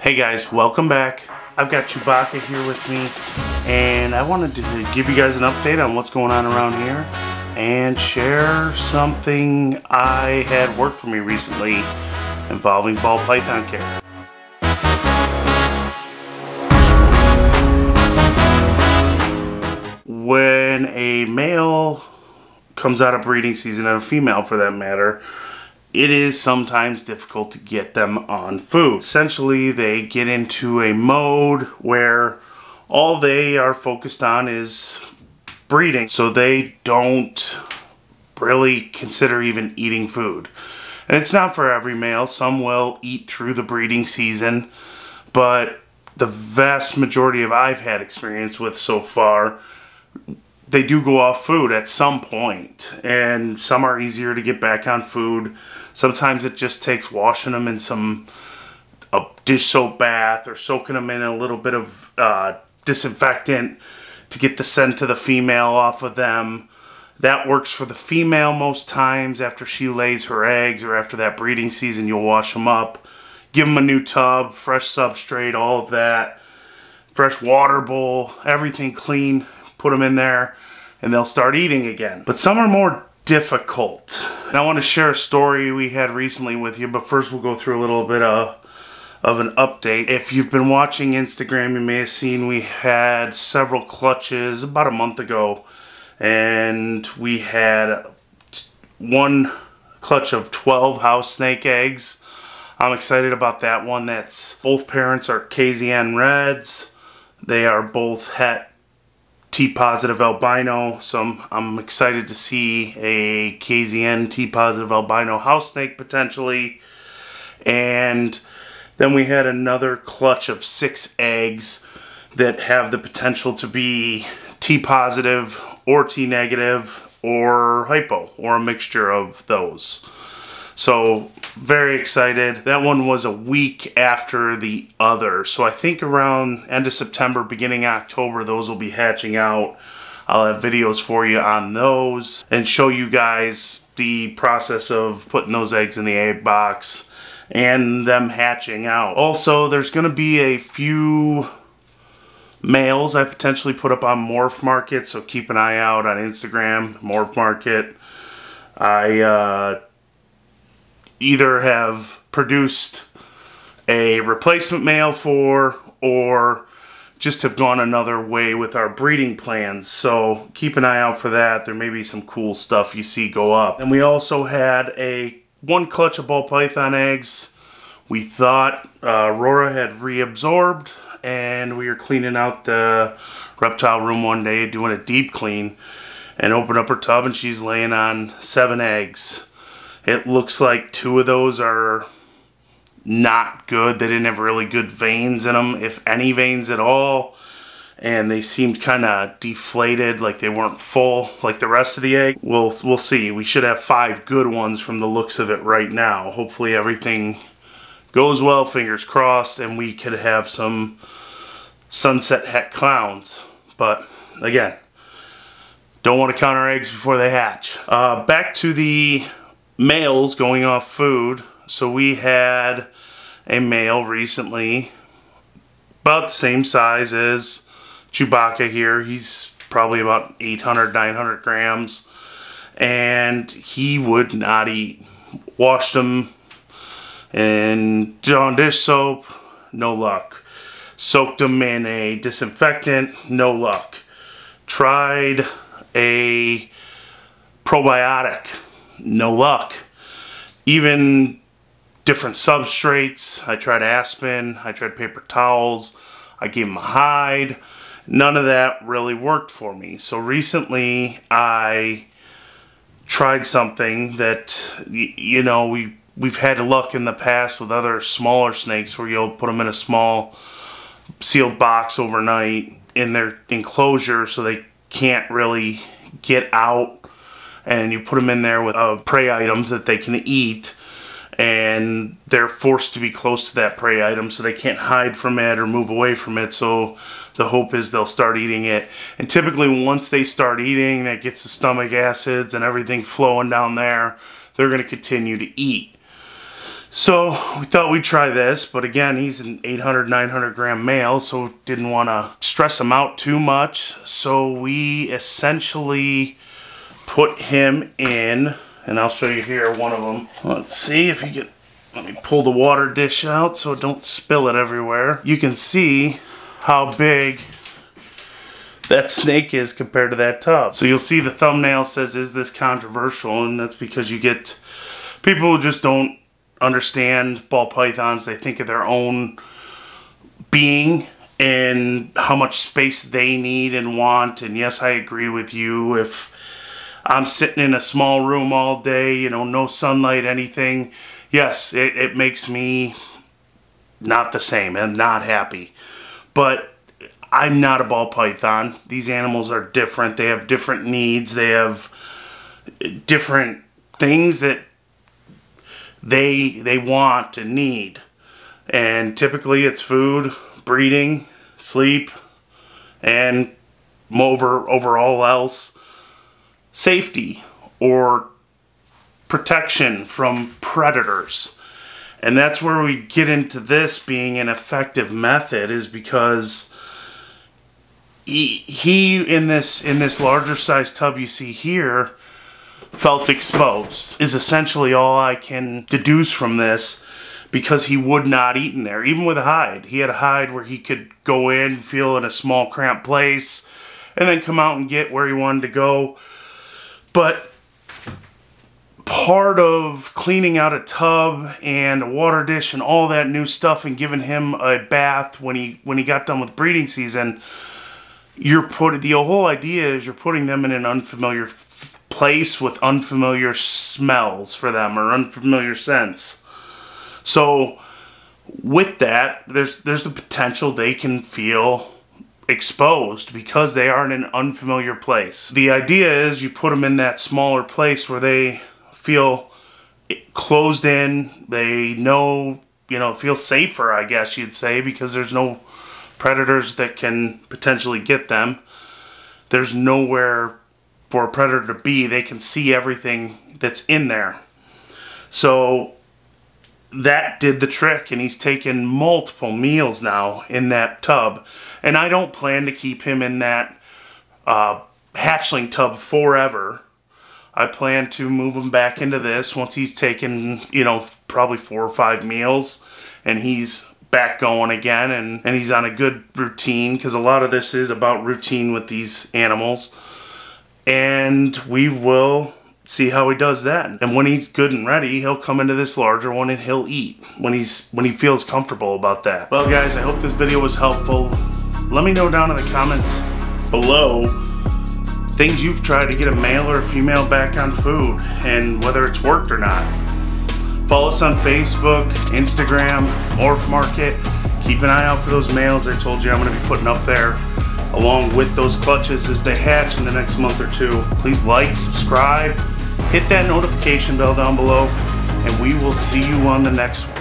Hey guys, welcome back. I've got Chewbacca here with me, and I wanted to give you guys an update on what's going on around here and share something I had work for me recently involving ball python care. When a male comes out of breeding season, and a female for that matter, it is sometimes difficult to get them on food. Essentially, they get into a mode where all they are focused on is breeding, so they don't really consider even eating food. And it's not for every male. Some will eat through the breeding season, but the vast majority of I've had experience with so far, they do go off food at some point, and some are easier to get back on food. Sometimes it just takes washing them in a dish soap bath or soaking them in a little bit of disinfectant to get the scent of the female off of them. That works for the female most times. After she lays her eggs or after that breeding season, you'll wash them up, give them a new tub, fresh substrate, all of that, fresh water bowl, everything clean. Put them in there and they'll start eating again. But some are more difficult. And I want to share a story we had recently with you, but first we'll go through a little bit of an update. If you've been watching Instagram, you may have seen we had several clutches about a month ago, and we had one clutch of 12 house snake eggs. I'm excited about that one. That's both parents are KZN Reds. They are both het T-positive albino, so I'm excited to see a KZN T-positive albino house snake potentially. And then we had another clutch of 6 eggs that have the potential to be T-positive or T-negative or hypo, or a mixture of those. So very excited. That one was a week after the other. So I think around end of September, beginning October, those will be hatching out. I'll have videos for you on those and show you guys the process of putting those eggs in the egg box and them hatching out. Also, there's going to be a few males I potentially put up on MorphMarket, so keep an eye out on Instagram, MorphMarket. I either have produced a replacement male for, or just have gone another way with our breeding plans. So keep an eye out for that. There may be some cool stuff you see go up. And we also had one clutch of ball python eggs. We thought Aurora had reabsorbed, and we were cleaning out the reptile room one day, doing a deep clean, and opened up her tub, and she's laying on 7 eggs. It looks like 2 of those are not good. They didn't have really good veins in them, if any veins at all. And they seemed kind of deflated, like they weren't full like the rest of the egg. We'll see. We should have 5 good ones from the looks of it right now. Hopefully everything goes well, fingers crossed, and we could have some sunset het clowns. But again, don't want to count our eggs before they hatch. Back to the males going off food. So we had a male recently about the same size as Chewbacca here. He's probably about 800, 900 grams, and he would not eat. Washed him in on dish soap, no luck. Soaked him in a disinfectant, no luck. Tried a probiotic, no luck. Even different substrates. I tried aspen, I tried paper towels, I gave him a hide. None of that really worked for me. So recently I tried something that, you know, we've had luck in the past with other smaller snakes where you'll put them in a small sealed box overnight in their enclosure so they can't really get out, and you put them in there with a prey item that they can eat, and they're forced to be close to that prey item so they can't hide from it or move away from it. So the hope is they'll start eating it, and typically once they start eating, that gets the stomach acids and everything flowing down there, they're going to continue to eat. So we thought we'd try this, but again, he's an 800, 900 gram male, so didn't want to stress him out too much. So we essentially put him in, and I'll show you here one of them. Let's see if you can, let me pull the water dish out so don't spill it everywhere. You can see how big that snake is compared to that tub. So you'll see the thumbnail says, is this controversial? And that's because you get people who just don't understand ball pythons. They think of their own being and how much space they need and want. And yes, I agree with you. If I'm sitting in a small room all day, you know, no sunlight, anything, yes, it makes me not the same. I'm not happy. But I'm not a ball python. These animals are different. They have different needs. They have different things that they want and need. And typically it's food, breeding, sleep, and overall else, safety or protection from predators. And that's where we get into this being an effective method, is because he in this larger size tub you see here felt exposed, is essentially all I can deduce from this, because he would not eat in there, even with a hide. He had a hide where he could go in, feel in a small cramped place, and then come out and get where he wanted to go. But part of cleaning out a tub and a water dish and all that new stuff and giving him a bath when he got done with breeding season, the whole idea is you're putting them in an unfamiliar place with unfamiliar smells for them, or unfamiliar scents. So with that, there's the potential they can feel exposed because they are in an unfamiliar place. The idea is you put them in that smaller place where they feel closed in, they know, feel safer, I guess you'd say, because there's no predators that can potentially get them. There's nowhere for a predator to be. They can see everything that's in there. So that did the trick, and he's taken multiple meals now in that tub. And I don't plan to keep him in that hatchling tub forever. I plan to move him back into this once he's taken, probably 4 or 5 meals, and he's back going again, and he's on a good routine, because a lot of this is about routine with these animals. And we will see how he does that. And when he's good and ready, he'll come into this larger one and he'll eat when he feels comfortable about that. Well guys, I hope this video was helpful. Let me know down in the comments below things you've tried to get a male or a female back on food, and whether it's worked or not. Follow us on Facebook, Instagram, MorphMarket. Keep an eye out for those males I told you I'm going to be putting up there, along with those clutches as they hatch in the next month or two. Please like, subscribe, hit that notification bell down below, and we will see you on the next one.